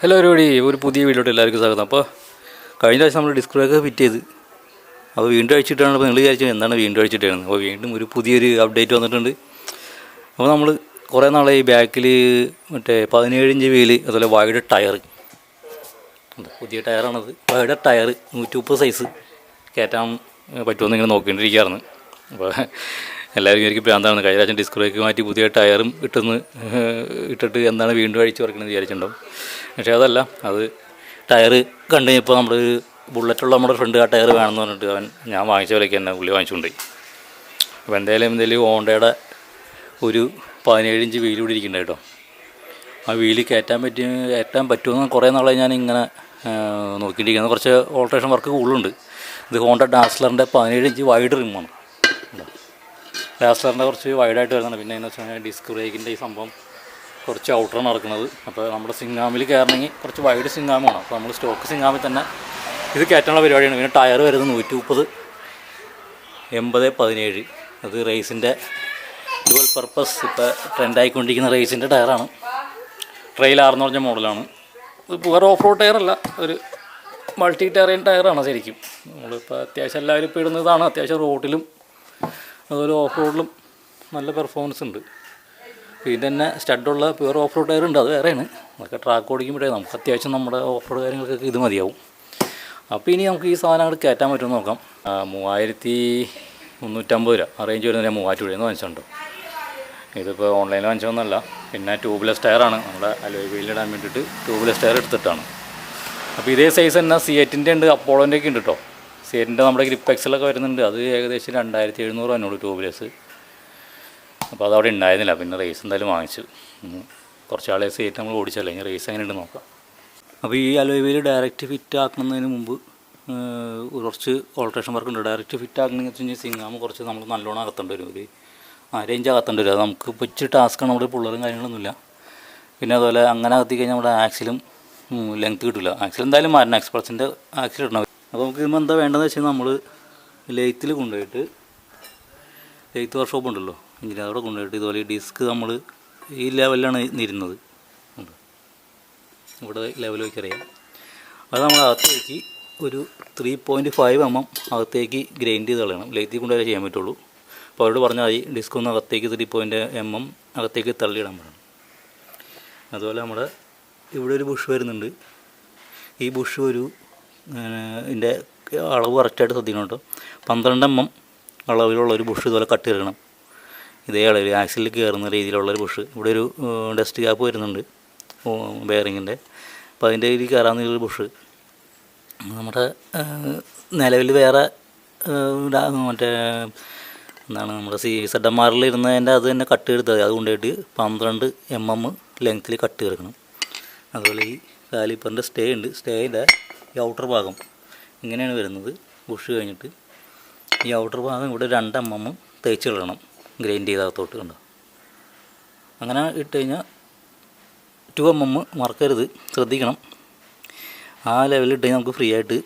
Hello ഒരുപടി ഒരു പുതിയ വീഡിയോട്ട് എല്ലാവർക്കും സ്വാഗതം. അപ്പോൾ കഴിഞ്ഞ പ്രാവശ്യം നമ്മൾ ഡിസ്ക് ബ്രേക്ക് ഫിറ്റ് ചെയ്ത് അപ്പോൾ വീണ്ടും അഴിച്ചിട്ടാണ്. അപ്പോൾ നിങ്ങൾ വിചാരിച്ചത് എന്താണ് വീണ്ടും അഴിച്ചിട്ടാണ്. അപ്പോൾ വീണ്ടും ഒരു പുതിയൊരു അപ്ഡേറ്റ് വന്നിട്ടുണ്ട്. അപ്പോൾ നമ്മൾ കുറേ നാളെ ഈ ബാക്കിൽ മറ്റേ 17 ഇഞ്ച് വീല് അതുപോലെ വൈഡ് ടയർ, പുതിയ ടയറാണത്. വൈഡ് ടയർ 130 സൈസ് കയറ്റാൻ പറ്റുമെന്ന് ഇങ്ങനെ നോക്കിക്കൊണ്ടിരിക്കുകയായിരുന്നു. അപ്പോൾ എല്ലാവരും എനിക്ക് ഭ്രാന്താണ്. കഴിഞ്ഞ പ്രാവശ്യം ഡിസ്ക് ബ്രേക്ക് മാറ്റി പുതിയ ടയറും ഇട്ടിട്ട് എന്താണ് വീണ്ടും അഴിച്ച് വറക്കണമെന്ന് വിചാരിച്ചിട്ടുണ്ടാവും. പക്ഷേ അതല്ല, അത് ടയർ കണ്ടു കഴിഞ്ഞപ്പോൾ നമ്മൾ ബുള്ളറ്റുള്ള നമ്മുടെ ഫ്രണ്ട് ആ ടയർ വേണമെന്ന് പറഞ്ഞിട്ട് ഞാൻ വാങ്ങിച്ച വിലയ്ക്ക് തന്നെ പുള്ളി വാങ്ങിച്ചുകൊണ്ടുപോയി. അപ്പോൾ എന്തായാലും ഹോണ്ടയുടെ ഒരു 17 ഇഞ്ച് വീല് കൂടി ഇരിക്കുന്നുണ്ട് കേട്ടോ. ആ വീല് കയറ്റാൻ പറ്റുമെന്ന് കുറേ നാളെ ഞാൻ ഇങ്ങനെ നോക്കിയിരിക്കുന്നത്. കുറച്ച് ഓൾട്രേഷൻ വർക്ക് കൂടുതലുണ്ട്. ഇത് ഹോണ്ട ഡാസ്ലറിൻ്റെ 17 ഇഞ്ച് വൈഡ് റിമ്മാണ്. ഡാസ്ലറിൻ്റെ കുറച്ച് വൈഡായിട്ട് വരുന്നുണ്ട്. പിന്നെ എന്ന് വെച്ചാൽ ഡിസ്ക് ബ്രേക്കിൻ്റെ ഈ സംഭവം കുറച്ച് ഔട്ടറാണ് നടക്കുന്നത്. അപ്പോൾ നമ്മുടെ സിംഗാമിൽ കയറണമെങ്കിൽ കുറച്ച് വൈഡ് സിംഗാമാണ്. അപ്പോൾ നമ്മൾ സ്റ്റോക്ക് സിംഗാമിൽ തന്നെ ഇത് കയറ്റാനുള്ള പരിപാടിയാണ്. പിന്നെ ടയർ വരുന്നത് 130 80-17. അത് റേസിൻ്റെ ഡുവൽ പർപ്പസ് ഇപ്പോൾ ട്രെൻഡായിക്കൊണ്ടിരിക്കുന്ന റേസിൻ്റെ ടയറാണ്. ട്രെയിൽ 6 എന്ന് പറഞ്ഞ മോഡലാണ്. ഇത് വേറെ ഓഫ് റോഡ് ടയറല്ല, ഒരു മൾട്ടി ടെറൈൻ ടയറാണ് ശരിക്കും. നമ്മളിപ്പോൾ അത്യാവശ്യം എല്ലാവരും ഇപ്പോൾ ഇടുന്നതാണ്. അത്യാവശ്യം റോഡിലും അതുപോലെ ഓഫ് റോഡിലും നല്ല പെർഫോമൻസ് ഉണ്ട്. പിന്നെ തന്നെ സ്റ്റഡുള്ള പ്യുവർ ഓഫ് റോഡ് ടയർ ഉണ്ട്, അത് വേറെയാണ്. അതൊക്കെ ട്രാക്ക് ഓടിക്കുമ്പോഴേ നമുക്ക് അത്യാവശ്യം നമ്മുടെ ഓഫ് റോഡ് കാര്യങ്ങൾക്കൊക്കെ ഇത് മതിയാവും. അപ്പോൾ ഇനി നമുക്ക് ഈ സാധനം അങ്ങോട്ട് കയറ്റാൻ പറ്റുമെന്ന് നോക്കാം. 3350 രൂപ ആ റേഞ്ച് വരുന്നത്. ഞാൻ 3000 രൂപയെന്ന് വാങ്ങിച്ചിട്ടുണ്ടോ. ഇതിപ്പോൾ ഓൺലൈനിൽ വാങ്ങിച്ചതൊന്നുമല്ല. പിന്നെ ട്യൂബ്ലെസ് ടയറാണ്. നമ്മുടെ അലോയ് വീലിടാൻ വേണ്ടിയിട്ട് ട്യൂബ്ലെസ് ടയർ എടുത്തിട്ടാണ്. അപ്പോൾ ഇതേ സൈസ് തന്നെ C8-ൻ്റെ ഉണ്ട്, അപ്പോളോൻ്റെ ഒക്കെ ഉണ്ട് കേട്ടോ. C8-ൻ്റെ നമ്മുടെ ഗ്രിപ്പ് എക്സലൊക്കെ വരുന്നുണ്ട്. അത് ഏകദേശം 2700 തന്നെയുള്ളൂ ട്യൂബ്ലെസ്. അപ്പോൾ അതവിടെ ഉണ്ടായിരുന്നില്ല. പിന്നെ റേസ് എന്തായാലും വാങ്ങിച്ചു. കുറച്ച് ആളെ C8 നമ്മൾ ഓടിച്ചല്ലേ, ഇനി റേസ് അങ്ങനെ ഉണ്ട് നോക്കാം. അപ്പോൾ ഈ അലോയ് വീൽ ഡയറക്റ്റ് ഫിറ്റ് ആക്കുന്നതിന് മുമ്പ് കുറച്ച് ഓൾട്രേഷൻ വർക്ക് ഉണ്ട്. ഡയറക്റ്റ് ഫിറ്റ് ആക്കണമെന്ന് വെച്ച് കഴിഞ്ഞാൽ സിംഗാമ് കുറച്ച് നമ്മൾ നല്ലോണം അകത്തേണ്ടി വരും. ഒരു റേഞ്ച് അകത്തേണ്ടി വരും. അത് നമുക്ക് വെച്ച് ടാസ്ക്കാണ്. നമ്മുടെ പിള്ളേരും കാര്യങ്ങളൊന്നുമില്ല. പിന്നെ അതുപോലെ അങ്ങനെ അകത്തി കഴിഞ്ഞാൽ നമ്മുടെ ആക്സിലും ലെങ്ത്ത് കിട്ടില്ല. ആക്സിൽ എന്തായാലും മാറണം, എക്സ്പ്രസിൻ്റെ ആക്സിൽ ഇടണം. അപ്പോൾ നമുക്ക് ഇതിപ്പോൾ എന്താ വേണ്ടതെന്ന് വെച്ചാൽ നമ്മൾ ലെയ്ത്തിൽ കൊണ്ടുപോയിട്ട്, ലെയ്ത്ത് വർക്ക്ഷോപ്പ് ഉണ്ടല്ലോ എഞ്ചിൻ, അവിടെ കൊണ്ടുപോയിട്ട് ഇതുപോലെ ഈ ഡിസ്ക് നമ്മൾ ഈ ലെവലിലാണ് ഇരുന്നത്. ഇവിടെ ലെവൽ വയ്ക്കറിയാം. അത് നമ്മൾ അകത്തേക്ക് ഒരു 3.5 mm അകത്തേക്ക് ഗ്രൈൻഡ് ചെയ്ത് കളയണം. ലെയ്ത്തിൽ കൊണ്ടുപോയാലേ ചെയ്യാൻ പറ്റുള്ളൂ. അപ്പോൾ അവരോട് പറഞ്ഞാൽ മതി ഡിസ്ക് ഒന്ന് അകത്തേക്ക് 3 mm അകത്തേക്ക് തള്ളിയിടാൻ പറയണം. അതുപോലെ നമ്മുടെ ഇവിടെ ഒരു ബുഷ് വരുന്നുണ്ട്. ഈ ബുഷ് ഇതിൻ്റെ അളവ് കറക്റ്റായിട്ട് ശ്രദ്ധിക്കണം കേട്ടോ. 12 mm അളവിലുള്ളൊരു ബുഷ് ഇതുപോലെ കട്ട് ചെയ്യണം. ഇതേ അളവിൽ ആക്സിലിൽ കയറുന്ന രീതിയിലുള്ളൊരു ബുഷ്. ഇവിടെ ഒരു ഡസ്റ്റ് ഗ്യാപ്പ് വരുന്നുണ്ട് ബെയറിങ്ങിൻ്റെ. അപ്പോൾ അതിൻ്റെ രീതിയിൽ കയറാവുന്നൊരു ബുഷ്. നമ്മുടെ നിലവിൽ വേറെ മറ്റേ എന്താണ് നമ്മുടെ ZMR ഇരുന്നതിൻ്റെ അത് തന്നെ കട്ട് എടുത്തത്. അത് കൊണ്ടുപോയിട്ട് 12 mm ലെങ്ത്തിൽ കട്ട് ചേർക്കണം. അതുപോലെ ഈ കാലിപ്പറിൻ്റെ സ്റ്റേ ഉണ്ട്. സ്റ്റേയുടെ ഈ ഔട്ടർ ഭാഗം ഇങ്ങനെയാണ് വരുന്നത്. ബുഷ് കഴിഞ്ഞിട്ട് ഈ ഔട്ടർ ഭാഗം ഇവിടെ 2 mm തേച്ച് കളയണം, ഗ്രൈൻഡ് ചെയ്തകത്തോട്ട്. കണ്ടോ, അങ്ങനെ ഇട്ട് കഴിഞ്ഞാൽ 2 mm മറക്കരുത്, ശ്രദ്ധിക്കണം. ആ ലെവലിൽ ഇട്ട് കഴിഞ്ഞാൽ നമുക്ക് ഫ്രീ ആയിട്ട്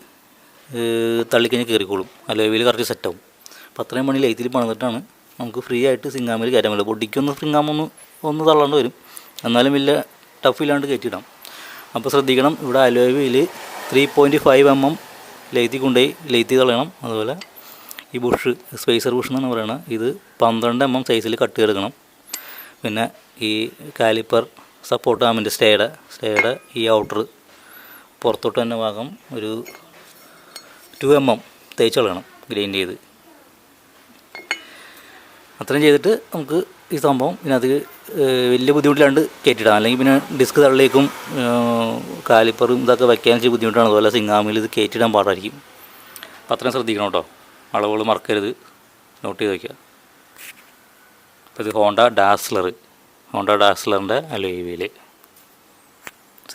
തള്ളിക്കഴിഞ്ഞാൽ കയറിക്കോളും. ആ ലെവലിൽ കറക്റ്റ് സെറ്റാവും. അപ്പോൾ അത്രയും പണി ലൈറ്റിൽ പണിതിട്ടാണ് നമുക്ക് ഫ്രീ ആയിട്ട് സിംഗാമിൽ കയറ്റാൻ പറ്റില്ല. ബൊഡിക്കൊന്ന് സിംഗാമൊന്ന് തള്ളേണ്ടി വരും, എന്നാലും വലിയ ടഫില്ലാണ്ട് കയറ്റിയിടാം. അപ്പോൾ ശ്രദ്ധിക്കണം, ഇവിടെ അലോയ് വീൽ 3.5 mm ലൈത്തിൽ കൊണ്ടുപോയി ലൈത്തിൽ കളയണം. അതുപോലെ ഈ ബുഷ് സ്പേസർ ബുഷ് എന്നാണ് പറയുന്നത്. ഇത് 12 mm സൈസിൽ കട്ട് ചെയ്തെടുക്കണം. പിന്നെ ഈ കാലിപ്പർ സപ്പോർട്ട് ആമിൻ്റെ സ്റ്റേയുടെ ഈ ഔട്ടർ പുറത്തോട്ട് തന്നെ ഭാഗം ഒരു 2 mm തേച്ച് കളയണം, ഗ്രൈൻഡ് ചെയ്ത്. അത്രയും ചെയ്തിട്ട് നമുക്ക് ഈ സംഭവം ഇതിനകത്ത് വലിയ ബുദ്ധിമുട്ടിലാണ്ട് കയറ്റിയിടാം. അല്ലെങ്കിൽ പിന്നെ ഡിസ്ക് തള്ളിലേക്കും കാലിപ്പറും ഇതൊക്കെ വയ്ക്കാൻ വെച്ച് ബുദ്ധിമുട്ടാണ്. അതുപോലെ സിംഗാമിൽ ഇത് കയറ്റിയിടാൻ പാടായിരിക്കും. അപ്പോൾ അത്രയും ശ്രദ്ധിക്കണം കേട്ടോ. അളവുകൾ മറക്കരുത്, നോട്ട് ചെയ്ത് വയ്ക്കുക. അപ്പോൾ ഇത് ഹോണ്ട ഡാസ്ലറിൻ്റെ അലോയ് വീൽ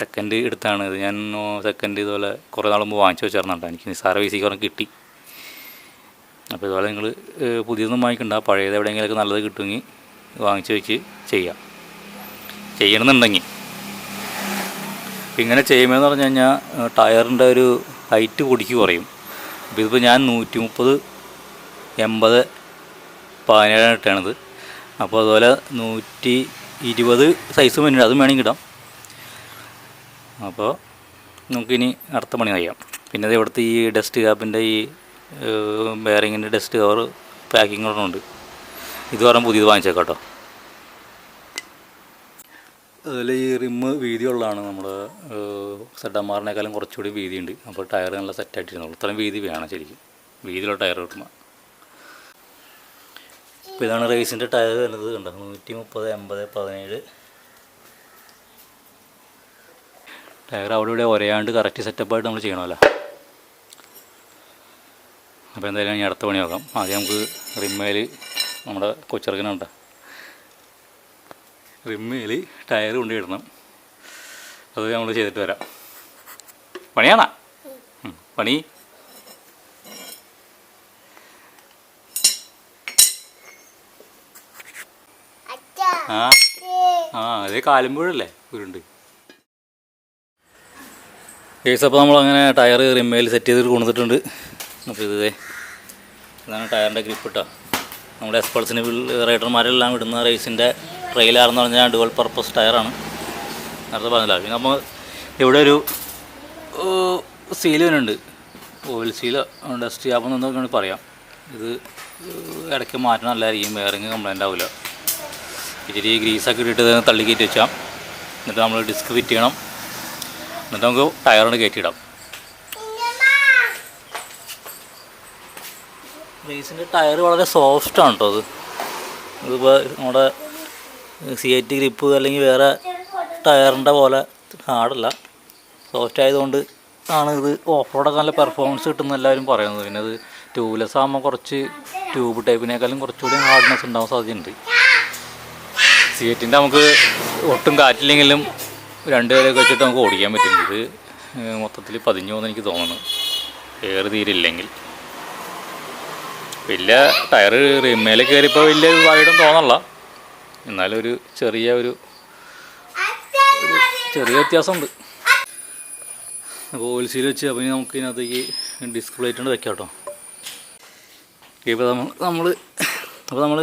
സെക്കൻഡ് എടുത്താണ്. ഇത് ഞാൻ സെക്കൻഡ് ഇതുപോലെ കുറേ നാൾ മുമ്പ് വാങ്ങിച്ചു വെച്ചിരുന്നുണ്ട്. എനിക്ക് നിസ്സാര പൈസയ്ക്ക് പറഞ്ഞ് കിട്ടി. അപ്പോൾ ഇതുപോലെ നിങ്ങൾ പുതിയതൊന്നും വാങ്ങിക്കണ്ട, പഴയത് എവിടെയെങ്കിലുമൊക്കെ നല്ലത് കിട്ടുമെങ്കിൽ വാങ്ങിച്ച് വെച്ച് ചെയ്യണമെന്നുണ്ടെങ്കിൽ. ഇങ്ങനെ ചെയ്യുമ്പോഴെന്ന് പറഞ്ഞു കഴിഞ്ഞാൽ ടയറിൻ്റെ ഒരു ഹൈറ്റ് പൊടിക്ക് കുറയും. അപ്പോൾ ഇതിപ്പോൾ ഞാൻ 130 80 17 ഇട്ടാണിത്. അപ്പോൾ അതുപോലെ 120 സൈസ് വേണ്ടി അതും വേണമെങ്കിൽ ഇടാം. അപ്പോൾ നമുക്കിനി അടുത്ത പണി ചെയ്യാം. പിന്നെ അത് ഇവിടുത്തെ ഈ ഡസ്റ്റ് ക്യാപ്പിൻ്റെ ഈ ബെയറിങ്ങിൻ്റെ ഡസ്റ്റ് കവർ പാക്കിങ്ങുകളുണ്ട്. ഇത് പറഞ്ഞാൽ പുതിയത് വാങ്ങിച്ചേക്കാം കേട്ടോ. അതിൽ ഈ റിമ്മ് വീതിയുള്ളതാണ്. നമ്മുടെ സെഡന്മാറിനേക്കാളും കുറച്ചുകൂടി വീതിയുണ്ട്. അപ്പോൾ ടയർ നല്ല സെറ്റായിട്ടിരുന്നുള്ളൂ. ഇത്രയും വീതി വേണം ശരിക്കും, വീതിയുള്ള ടയർ കിട്ടുമ്പോൾ. അപ്പോൾ ഇതാണ് റേസിൻ്റെ ടയർ വരുന്നത്. കണ്ടോ, 130, 80, 17 ടയർ അവിടെ ഇവിടെ ഒരയാണ്ട് കറക്റ്റ് സെറ്റപ്പായിട്ട് നമ്മൾ ചെയ്യണമല്ലോ. അപ്പോൾ എന്തായാലും ഇനി അടുത്ത പണി നോക്കാം. ആദ്യം നമുക്ക് റിമ്മേൽ നമ്മുടെ കൊച്ചിറക്കനുണ്ട്, റിമ്മേൽ ടയർ കൊണ്ടിടണം. അത് നമ്മൾ ചെയ്തിട്ട് വരാം. പണിയാണോ? പണി അതേ കാലുമ്പോഴല്ലേ ഉരുണ്ട് കേസ്. അപ്പോൾ നമ്മളങ്ങനെ ടയർ റിമ്മേൽ സെറ്റ് ചെയ്തിട്ട് കൊണ്ടുവന്നിട്ടുണ്ട്. അപ്പോൾ ഇതാണ് ടയറിൻ്റെ ഗ്രിപ്പ് കേട്ടോ. നമ്മുടെ എക്സ്പൾസിന് റൈഡർമാരെല്ലാം ഇടുന്ന റേസിൻ്റെ ട്രെയിലാണെന്ന് പറഞ്ഞാൽ ഡുവൽ പർപ്പസ് ടയറാണ്. നേരത്തെ പറഞ്ഞില്ല. പിന്നെ നമ്മൾ ഇവിടെ ഒരു സീല് വരുന്നുണ്ട്, ഓയിൽ സീല്, ഡസ്റ്റ് ക്യാപ്പ് എന്നൊക്കെ പറയാം. ഇത് ഇടയ്ക്ക് മാറ്റം നല്ലതായിരിക്കും, ബെയറിങ് കംപ്ലൈൻ്റ് ആവില്ല. ഇച്ചിരി ഗ്രീസൊക്കെ ഇട്ടിട്ട് തള്ളി കയറ്റി വെച്ചാൽ, എന്നിട്ട് നമ്മൾ ഡിസ്ക് ഫിറ്റ് ചെയ്യണം. എന്നിട്ട് നമുക്ക് ടയറിന് കയറ്റിയിടാം. റേസിൻ്റെ ടയർ വളരെ സോഫ്റ്റാണ് കേട്ടോ. ഇതിപ്പോൾ നമ്മുടെ CIT ഗ്രിപ്പ് അല്ലെങ്കിൽ വേറെ ടയറിൻ്റെ പോലെ ഹാർഡല്ല, സോഫ്റ്റ് ആയതുകൊണ്ട് ആണ് ഇത് ഓഫ് റോഡൊക്കെ നല്ല പെർഫോമൻസ് കിട്ടുമെന്ന് എല്ലാവരും പറയുന്നത്. പിന്നെ അത് ട്യൂബ്ലെസ് ആകുമ്പോൾ കുറച്ച് ട്യൂബ് ടൈപ്പിനേക്കാളും കുറച്ചുകൂടി ഹാർഡ്നെസ് ഉണ്ടാകാൻ സാധ്യതയുണ്ട്. CITൻ്റെ നമുക്ക് ഒട്ടും കാറ്റില്ലെങ്കിലും 2 പേരൊക്കെ വെച്ചിട്ട് നമുക്ക് ഓടിക്കാൻ പറ്റും. ഇത് മൊത്തത്തിൽ പതിഞ്ഞു പോകുമെന്ന് എനിക്ക് തോന്നുന്നു, എയർ തീരില്ലെങ്കിൽ. വലിയ ടയർ റിമ്മേൽ കയറിയപ്പോൾ വലിയ വൈഡും തോന്നല്ല, എന്നാലും ഒരു ചെറിയ വ്യത്യാസമുണ്ട്. അപ്പോൾ ഓയിൽ സീൽ വെച്ച് അപ്പോൾ നമുക്ക് ഇതിനകത്തേക്ക് ഡിസ്ക് പ്ലേറ്റ് കൊണ്ട് വെക്കാം കേട്ടോ. ഇപ്പോൾ നമ്മൾ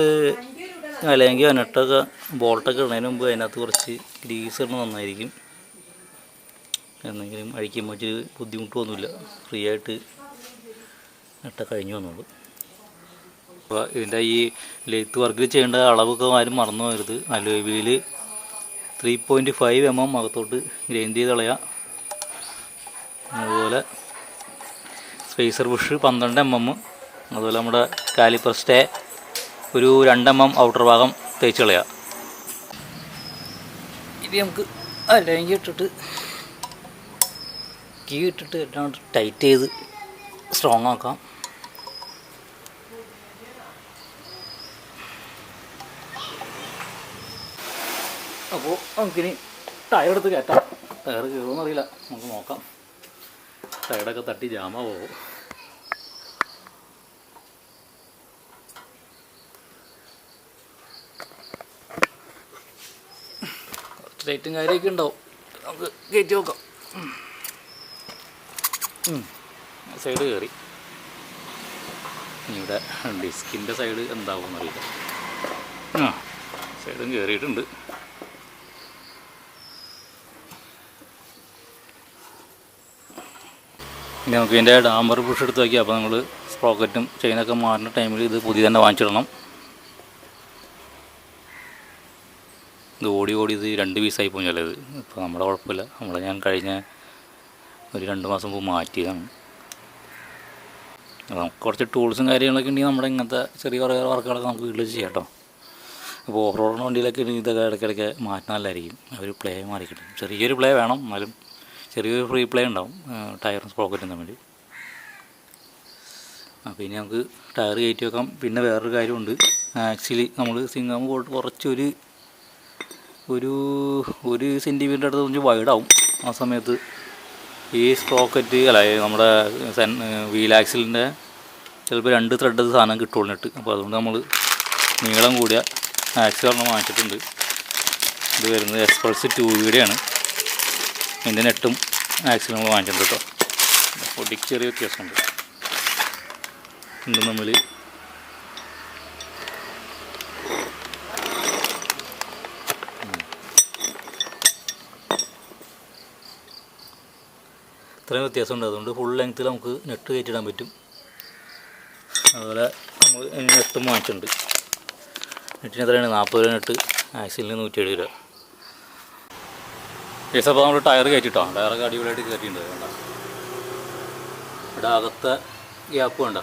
അല്ലെങ്കിൽ നട്ടൊക്കെ ബോൾട്ടൊക്കെ ഇടുന്നതിന് മുമ്പ് അതിനകത്ത് കുറച്ച് ഗ്രീസ് ഇടുന്നത് നന്നായിരിക്കും. എന്തെങ്കിലും അഴിക്കുമ്പോൾ ഇച്ചിരി ബുദ്ധിമുട്ടൊന്നുമില്ല, ഫ്രീ ആയിട്ട് നട്ട കഴിഞ്ഞു വന്നോളൂ. അപ്പോൾ ഇതിൻ്റെ ഈ ലെയ്ത്ത് വർക്കിൽ ചെയ്യേണ്ട അളവൊക്കെ ആരും മറന്നു പോകരുത്. അലോയ് 3.5 mm അകത്തോട്ട് ഗ്രൈൻഡ് ചെയ്ത് കളയുക. അതുപോലെ സ്പേസർ ബുഷ് 12 mm, അതുപോലെ നമ്മുടെ കാലിപ്പർ സ്റ്റേ ഒരു 2 mm ഔട്ടർ ഭാഗം തേച്ച് കളയുക. ഇത് നമുക്ക് അല്ലെങ്കിൽ ഇട്ടിട്ട് കീ ഇട്ടിട്ട് എല്ലാം ടൈറ്റ് ചെയ്ത് സ്ട്രോങ് ആക്കാം. അപ്പോൾ നമുക്കിനി ടയർ എടുത്ത് കയറ്റാം. ടയർ കയറുമെന്ന് അറിയില്ല, നമുക്ക് നോക്കാം. ടയറൊക്കെ തട്ടി ജാമാവോ. കുറച്ച് ലൈറ്റും കാര്യമൊക്കെ ഉണ്ടാവും, നമുക്ക് കയറ്റി നോക്കാം. സൈഡ് കയറി. ഇവിടെ ഡിസ്കിൻ്റെ സൈഡ് എന്താവും അറിയില്ല. സൈഡും കയറിയിട്ടുണ്ട്. ഇനി നമുക്ക് ഇതിൻ്റെ ഡാമ്പർ പുഷ് എടുത്ത് വയ്ക്കാം. അപ്പോൾ നമ്മൾ സ്പ്രോക്കറ്റും ചെയിനൊക്കെ മാറുന്ന ടൈമിൽ ഇത് പുതിയ തന്നെ വാങ്ങിച്ചിടണം. ഇത് ഓടി ഇത് 2 പീസായി പോകും ചിലത്. ഇപ്പോൾ നമ്മുടെ കുഴപ്പമില്ല, ഞാൻ കഴിഞ്ഞ ഒരു 2 മാസം മുമ്പ് മാറ്റിയതാണ്. നമുക്ക് കുറച്ച് ടൂൾസും കാര്യങ്ങളൊക്കെ ഉണ്ടെങ്കിൽ നമ്മുടെ ഇങ്ങനത്തെ ചെറിയ കുറേ വർക്കുകളൊക്കെ നമുക്ക് വീട്ടിൽ ചെയ്യാം കേട്ടോ. അപ്പോൾ ഓഫ് റോഡ് വണ്ടിയിലൊക്കെ ഇതൊക്കെ ഇടയ്ക്കിടയ്ക്ക് മാറ്റാൻ നല്ലതായിരിക്കും. ഒരു പ്ലേ മാറി കിട്ടും. ചെറിയൊരു പ്ലേ വേണം, എന്നാലും ചെറിയൊരു ഫ്രീ പ്ലേ ഉണ്ടാവും ടയറും സ്പ്രോക്കറ്റും തമ്മിൽ. അപ്പോൾ ഇനി നമുക്ക് ടയർ കയറ്റി വെക്കാം. പിന്നെ വേറൊരു കാര്യമുണ്ട്, ആക്ച്വലി നമ്മൾ സിംഗാമ് പോയിട്ട് കുറച്ചൊരു 1 സെൻറ്റിമീറ്റർ അടുത്ത് കുറച്ച് വൈഡാവും. ആ സമയത്ത് ഈ സ്പ്രോക്കറ്റ് നമ്മുടെ വീൽ ആക്സിലിൻ്റെ ചിലപ്പോൾ 2 ത്രെഡ് സാധനം കിട്ടുള്ളിട്ട്. അപ്പോൾ അതുകൊണ്ട് നമ്മൾ നീളം കൂടിയ ആക്സിൽ ഒരെണ്ണം വാങ്ങിച്ചിട്ടുണ്ട്. ഇത് വരുന്നത് എക്സ്പൾസ് 2 ഇതിൻ്റെ നെട്ടും ആക്സിലും നമ്മൾ വാങ്ങിച്ചിട്ടുണ്ട് കേട്ടോ. പൊടിക്ക് ചെറിയ വ്യത്യാസമുണ്ട് തമ്മിൽ. ഇത്രയും വ്യത്യാസമുണ്ട്. അതുകൊണ്ട് ഫുൾ ലെങ്ത്തിൽ നമുക്ക് നെട്ട് കയറ്റിടാൻ പറ്റും. അതുപോലെ നമ്മൾ നെട്ടും വാങ്ങിച്ചിട്ടുണ്ട്. നെറ്റിന് എത്രയാണ്? 40 രൂപ നെട്ട്, ആക്സിലിന് 170 രൂപ. കേസ് അപ്പോൾ നമ്മൾ ടയർ കയറ്റിട്ടോ. ടയറൊക്കെ അടിപൊളിയായിട്ട് കയറ്റിയിട്ടുണ്ട്. വേണ്ട ഇവിടെ അകത്തെ ഗ്യാപ്പ് വേണ്ട,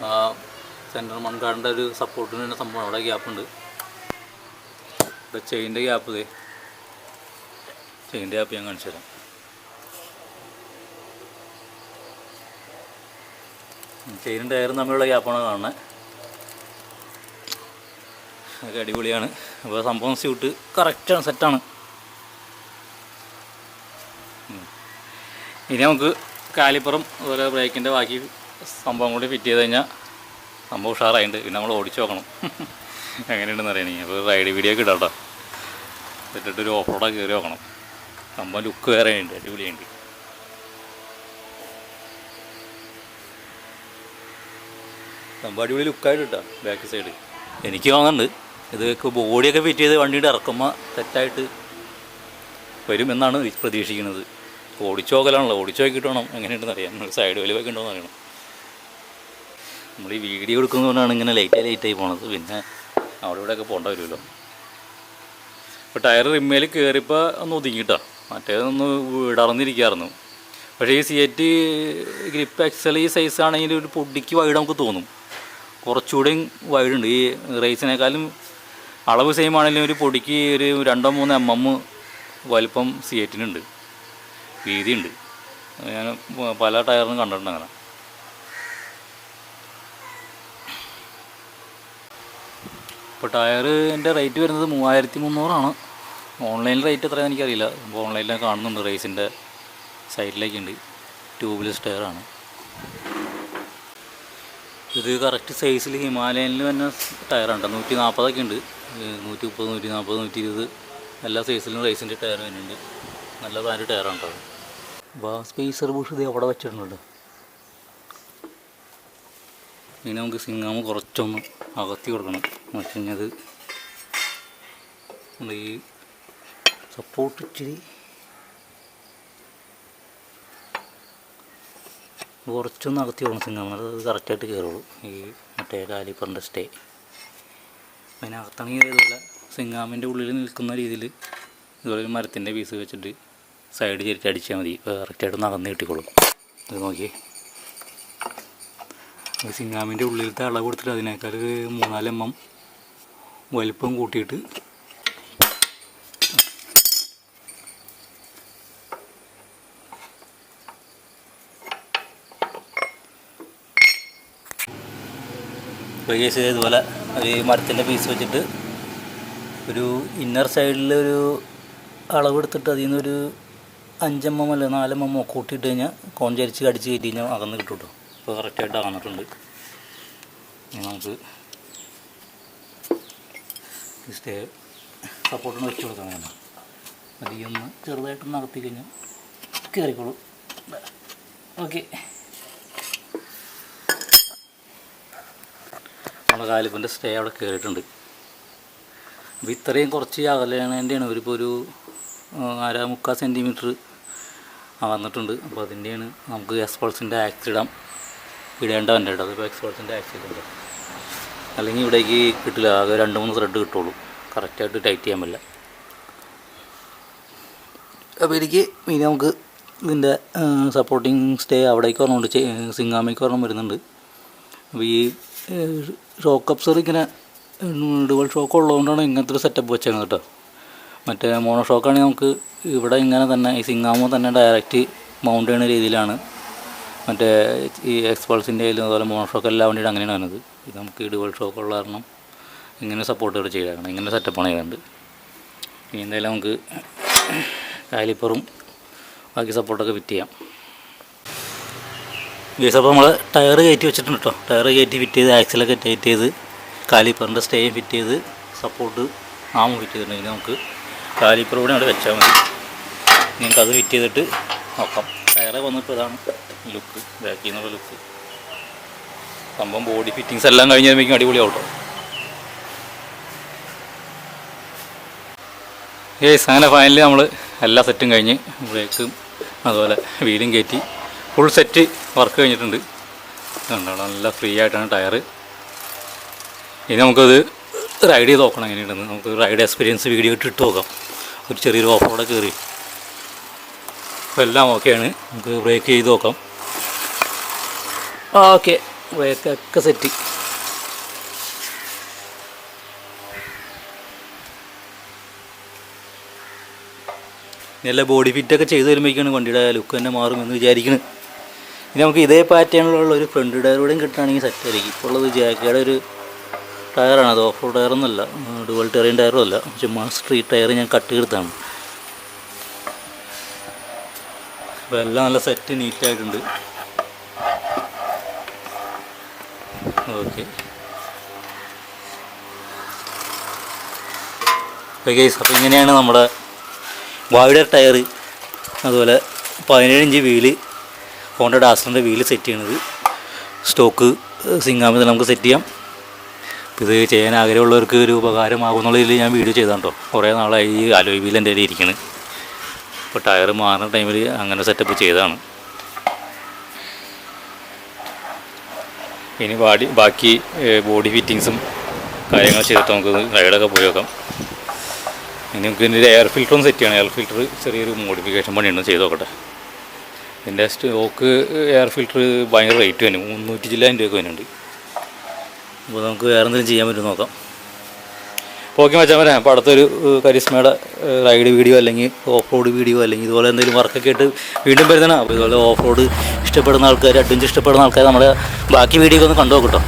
ആ സെൻറ്റർ മൺകാടിൻ്റെ ഒരു സപ്പോർട്ടിന് തന്നെ സംഭവം അവിടെ ഗ്യാപ്പുണ്ട്. ഇവിടെ ചെയിൻ്റെ ഗ്യാപ്പ്, ചെയിൻ്റെ ഗ്യാപ്പ് ഞാൻ കാണിച്ചു തരാം. ചെയിനും ടയറും തമ്മിലുള്ള ഗ്യാപ്പാണ് കാണുന്നത്. അതൊക്കെ അടിപൊളിയാണ്. അപ്പോൾ സംഭവം സ്യൂട്ട് കറക്റ്റാണ്, സെറ്റാണ്. ഇനി നമുക്ക് കാലിപ്പറും അതുപോലെ ബ്രേക്കിൻ്റെ ബാക്കി സംഭവം കൂടി ഫിറ്റ് ചെയ്ത് കഴിഞ്ഞാൽ സംഭവം ഉഷാറായിട്ടുണ്ട്. പിന്നെ നമ്മൾ ഓടിച്ച് നോക്കണം എങ്ങനെയുണ്ടെന്ന് അറിയണമെങ്കിൽ. അപ്പോൾ റൈഡ് വീഡിയോ ഒക്കെ ഇടാം കേട്ടോ. എന്നിട്ടൊരു ഓഫ് റോഡൊക്കെ കയറി നോക്കണം. സംഭവം ലുക്ക് വേറെ ഉണ്ട്, അടിപൊളിയുണ്ട്. സംഭവം അടിപൊളി ലുക്കായിട്ട് കിട്ടാം ബാക്ക് സൈഡ്. എനിക്ക് തോന്നുന്നുണ്ട് ഇത് ബോഡിയൊക്കെ ഫിറ്റ് ചെയ്ത് വണ്ടിയുടെ ഇറക്കുമ്പോൾ തെറ്റായിട്ട് വരുമെന്നാണ് പ്രതീക്ഷിക്കുന്നത്. ഓടിച്ചു നോക്കലാണല്ലോ, ഓടിച്ചു നോക്കിയിട്ട് വേണം എങ്ങനെയുണ്ടെന്ന് അറിയാം. സൈഡ് വലിവൊക്കെ ഉണ്ടോയെന്ന് അറിയണം. നമ്മൾ ഈ വീഡിയോ എടുക്കുന്നതുകൊണ്ടാണ് ഇങ്ങനെ ലേറ്റായി പോണത്. പിന്നെ അവിടെ ഇവിടെയൊക്കെ പോകേണ്ട വരുമല്ലോ. ഇപ്പോൾ ടയർ റിമ്മേൽ കയറിയപ്പോൾ ഒന്ന് ഒതുങ്ങിയിട്ടാണ്, മറ്റേതൊന്ന് വിടർന്നിരിക്കുകയായിരുന്നു. പക്ഷേ ഈ സിയറ്റ് ഗ്രിപ്പ് എക്സൽ ഈ സൈസ് ആണെങ്കിൽ ഒരു പൊടിക്ക് വൈഡ് നമുക്ക് തോന്നും. കുറച്ചുകൂടെയും വൈഡുണ്ട്. ഈ റേസിനേക്കാളും അളവ് സെയിം ആണെങ്കിലും ഒരു പൊടിക്ക് ഒരു 2-3 mm വലിപ്പം സിയറ്റിനുണ്ട്, വീതിയുണ്ട്. ഞാൻ പല ടയറിനും കണ്ടിട്ടുണ്ട് അങ്ങനെ. ഇപ്പോൾ ടയറിൻ്റെ റേറ്റ് വരുന്നത് 3300 ഓൺലൈൻ റേറ്റ് എത്രയാണെന്ന് എനിക്കറിയില്ല. ഇപ്പോൾ ഓൺലൈനിൽ കാണുന്നുണ്ട്, റേസിൻ്റെ സൈറ്റിലേക്കുണ്ട്. ട്യൂബ്ലെസ് ടയറാണ് ഇത്. കറക്റ്റ് സൈസിൽ ഹിമാലയനിൽ തന്നെ ടയറാണ്. 140 ഉണ്ട്, 130, 140, 120 എല്ലാ സൈസിലും റേസിൻ്റെ ടയർ വരുന്നുണ്ട്. നല്ല ബ്രാൻഡ് ടയറാണ് കേട്ടോ. അപ്പോൾ സ്പേസർ ബുഷ് ഇത് അവിടെ വെച്ചിട്ടുണ്ട്. ഇനി നമുക്ക് സിങ്ങാമ് കുറച്ചൊന്ന് അകത്തി കൊടുക്കണം. വെച്ചുകഴിഞ്ഞത് ഈ സപ്പോർട്ട് ഇച്ചിരി കുറച്ചൊന്ന് അകത്തി കൊടുക്കണം സിങ്ങാമ്. അത് കറക്റ്റായിട്ട് കയറുള്ളൂ. ഈ മറ്റേ കാലിപ്പറിൻ്റെ സ്റ്റേ അതിനകത്താണെങ്കിൽ ഇതുപോലെ സിങ്ങാമിൻ്റെ ഉള്ളിൽ നിൽക്കുന്ന രീതിയിൽ ഇതുപോലെ ഒരു മരത്തിൻ്റെ പീസ് വെച്ചിട്ട് സൈഡ് ചെരിച്ച് അടിച്ചാൽ മതി. കറക്റ്റായിട്ട് നകന്ന് കിട്ടിക്കോളും. ഇത് നോക്കി, ഈ സിങ്ങാമിൻ്റെ ഉള്ളിലത്തെ അളവ് കൊടുത്തിട്ട് അതിനേക്കാൾ 3-4 mm വലിപ്പം കൂട്ടിയിട്ട് ഇതുപോലെ ഒരു മരത്തിൻ്റെ പീസ് വെച്ചിട്ട് ഒരു ഇന്നർ സൈഡിൽ ഒരു അളവെടുത്തിട്ട് അതിൽ നിന്നൊരു 5 mm അല്ല 4 mm കൂട്ടിയിട്ട് കഴിഞ്ഞാൽ കോൺ ചരിച്ച് കടിച്ച് കയറ്റി കഴിഞ്ഞാൽ അകന്ന് കിട്ടും കേട്ടോ. ഇപ്പോൾ കറക്റ്റായിട്ട് അകന്നിട്ടുണ്ട്. നമുക്ക് സ്റ്റേ സപ്പോർട്ടൊന്ന് വെച്ച് കൊടുക്കാൻ വേണം. അധികം ചെറുതായിട്ടൊന്ന് അകത്തി കഴിഞ്ഞാൽ കയറിക്കോളും. ഓക്കെ, നമ്മുടെ കാലിപ്പൻ്റെ സ്റ്റേ അവിടെ കയറിയിട്ടുണ്ട്. അപ്പോൾ ഇത്രയും കുറച്ച് അകലേണേൻ്റെയാണ് ഒരു 1/4 സെൻറ്റിമീറ്റർ വന്നിട്ടുണ്ട്. അപ്പോൾ അതിൻ്റെയാണ് നമുക്ക് എക്സ്പൾസിൻ്റെ ആക്സിഡം ഇടേണ്ട വൻ്റെ കേട്ടോ. അതിപ്പോൾ എക്സ്പൾസിൻ്റെ ആക്സിഡൻ്റ് അല്ലെങ്കിൽ ഇവിടേക്ക് കിട്ടില്ല, ആകെ 2-3 ത്രെഡ് കിട്ടുള്ളൂ. കറക്റ്റായിട്ട് ടൈറ്റ് ചെയ്യാൻ പറ്റില്ല. അപ്പോൾ എനിക്ക് ഇനി നമുക്ക് ഇതിൻ്റെ സപ്പോർട്ടിങ് സ്റ്റേ അവിടേക്ക് പറഞ്ഞുകൊണ്ട് സിങ്ങാമയ്ക്ക് ഒരെണ്ണം വരുന്നുണ്ട്. അപ്പോൾ ഈ ഷോക്ക് അബ്സർ ഇങ്ങനെ ഡുവൽ ഷോക്ക് ഉള്ളതുകൊണ്ടാണ് ഇങ്ങനത്തെ ഒരു സെറ്റപ്പ് വെച്ചേക്കുന്നത് കേട്ടോ. മറ്റേ മോണോ ഷോക്കാണെങ്കിൽ നമുക്ക് ഇവിടെ ഇങ്ങനെ തന്നെ ഈ സിങ്ങാമോ തന്നെ ഡയറക്റ്റ് മൗണ്ട് ചെയ്യുന്ന രീതിയിലാണ്. മറ്റേ ഈ എക്സ്പൾസിൻ്റെ ആയാലും അതുപോലെ മോണോ ഷോക്ക് എല്ലാ വണ്ടിയുടെ അങ്ങനെയാണ് വരുന്നത്. ഇത് നമുക്ക് ഈ ഡുവൽ ഷോക്ക് ഉള്ള കാരണം ഇങ്ങനെ സപ്പോർട്ട് ഇവിടെ ചെയ്തേക്കണം. ഇങ്ങനെ സെറ്റപ്പാണ് ചെയ്യേണ്ടത്. ഇനി എന്തായാലും നമുക്ക് കാലിപ്പറും ബാക്കി സപ്പോർട്ടൊക്കെ ഫിറ്റ് ചെയ്യാം. ഗേസ് അപ്പോൾ നമ്മൾ ടയർ കയറ്റി വെച്ചിട്ടുണ്ട് കേട്ടോ. ടയർ കയറ്റി ഫിറ്റ് ചെയ്ത് ആക്സിലൊക്കെ ടൈറ്റ് ചെയ്ത് കാലിപ്പറിൻ്റെ സ്റ്റേയും ഫിറ്റ് ചെയ്ത് സപ്പോർട്ട് ഫിറ്റ് ചെയ്തിട്ടുണ്ടെങ്കിൽ നമുക്ക് കാലിപ്പർ കൂടെ അവിടെ വെച്ചാൽ മതി. നിങ്ങൾക്ക് അത് ഫിറ്റ് ചെയ്തിട്ട് നോക്കാം. ടയറ് വന്നിപ്പോൾ ഇതാണ് ലുക്ക്, ബാക്കിൽ നിന്നുള്ള ലുക്ക്. സംഭവം ബോഡി ഫിറ്റിങ്സ് എല്ലാം കഴിഞ്ഞ് കഴിയുമ്പോഴേക്കും അടിപൊളിയാവട്ടോ. അങ്ങനെ ഫൈനലി നമ്മൾ എല്ലാ സെറ്റും കഴിഞ്ഞ് ബ്രേക്കും അതുപോലെ വീലും കയറ്റി ഫുൾ സെറ്റ് വർക്ക് കഴിഞ്ഞിട്ടുണ്ട്. നല്ല ഫ്രീ ആയിട്ടാണ് ടയർ. ഇനി നമുക്കത് റൈഡ് ചെയ്ത് നോക്കണം എങ്ങനെയുണ്ടെന്ന്. നമുക്ക് റൈഡ് എക്സ്പീരിയൻസ് വീഡിയോ ഇട്ട് നോക്കാം. ഒരു ചെറിയൊരു ഓഫ് റോഡ് കയറി. അപ്പോൾ എല്ലാം ഓക്കെയാണ്. നമുക്ക് ബ്രേക്ക് ചെയ്ത് നോക്കാം. ഓക്കെ, ബ്രേക്കൊക്കെ സെറ്റ്. നല്ല ബോഡി ഫിറ്റൊക്കെ ചെയ്ത് വരുമ്പോഴേക്കാണ് വണ്ടിയുടെ ലുക്ക് തന്നെ മാറുമെന്ന് വിചാരിക്കുന്നത്. ഇനി നമുക്ക് ഇതേ പാറ്റേണിലുള്ള ഒരു ഫ്രണ്ട് ടയറൂടെയും കിട്ടുകയാണെങ്കിൽ സെറ്റായിരിക്കും. ഇപ്പോൾ ഉള്ളത് ജാക്കയുടെ ഒരു ടയറാണ്. അത് ഓഫ് റോഡ് ടയറൊന്നുമല്ല, ഡുവൽ ടെറൈൻ ടയറും അല്ല, ചുമ്മാ സ്ട്രീറ്റ് ടയർ ഞാൻ കട്ട് ചെയ്താണ്. അപ്പോൾ എല്ലാം നല്ല സെറ്റ് നീറ്റായിട്ടുണ്ട്. ഓക്കെ, ഗൈസ്, അപ്പോൾ ഇങ്ങനെയാണ് നമ്മുടെ വൈഡർ ടയർ, അതുപോലെ 17 ഇഞ്ച് വീല്, ഹോണ്ട ഡാസ്ലറിൻ്റെ വീല് സെറ്റ് ചെയ്യണത്. സ്റ്റോക്ക് സിംഗാമിൽ നമുക്ക് സെറ്റ് ചെയ്യാം. ഇത് ചെയ്യാൻ ആഗ്രഹമുള്ളവർക്ക് ഒരു ഉപകാരമാകുന്നുള്ളതിൽ ഞാൻ വീഡിയോ ചെയ്താണ് കേട്ടോ. കുറേ നാളായി ഈ അലോയ് വീൽ എൻ്റെ കയ്യിൽ ഇരിക്കുന്നത്. അപ്പോൾ ടയർ മാറുന്ന ടൈമിൽ അങ്ങനെ സെറ്റപ്പ് ചെയ്തതാണ്. ഇനി ബാക്കി ബോഡി ഫിറ്റിങ്സും കാര്യങ്ങൾ ചെയ്തിട്ട് നമുക്ക് റൈഡൊക്കെ പോയി നോക്കാം. ഇനി നമുക്ക് ഇതിൻ്റെ എയർ ഫിൽറ്ററും സെറ്റ് ചെയ്യണം. എയർ ഫിൽറ്റർ ചെറിയൊരു മോഡിഫിക്കേഷൻ പണിയുണ്ട്, ചെയ്ത് നോക്കട്ടെ. ഇതിൻ്റെ സ്റ്റോക്ക് എയർ ഫിൽറ്റർ ഭയങ്കര റേറ്റ് തന്നെ, 300 ചില്ലായിരം രൂപയൊക്കെ വരുന്നുണ്ട്. അപ്പോൾ നമുക്ക് വേറെ എന്തെങ്കിലും ചെയ്യാൻ പറ്റും നോക്കാം. അപ്പോൾ ഓക്കെ മച്ചാൻ വരാം. അപ്പോൾ അടുത്തൊരു കരിസ്മയുടെ റൈഡ് വീഡിയോ അല്ലെങ്കിൽ ഓഫ് റോഡ് വീഡിയോ അല്ലെങ്കിൽ ഇതുപോലെ എന്തെങ്കിലും വർക്കൊക്കെ ആയിട്ട് വീണ്ടും വരുന്നതാണ്. അപ്പോൾ ഇതുപോലെ ഓഫ് റോഡ് ഇഷ്ടപ്പെടുന്ന ആൾക്കാർ, അഡ്വഞ്ചർ ഇഷ്ടപ്പെടുന്ന ആൾക്കാർ നമ്മുടെ ബാക്കി വീഡിയോ ഒന്ന് കണ്ടു നോക്കട്ടോ.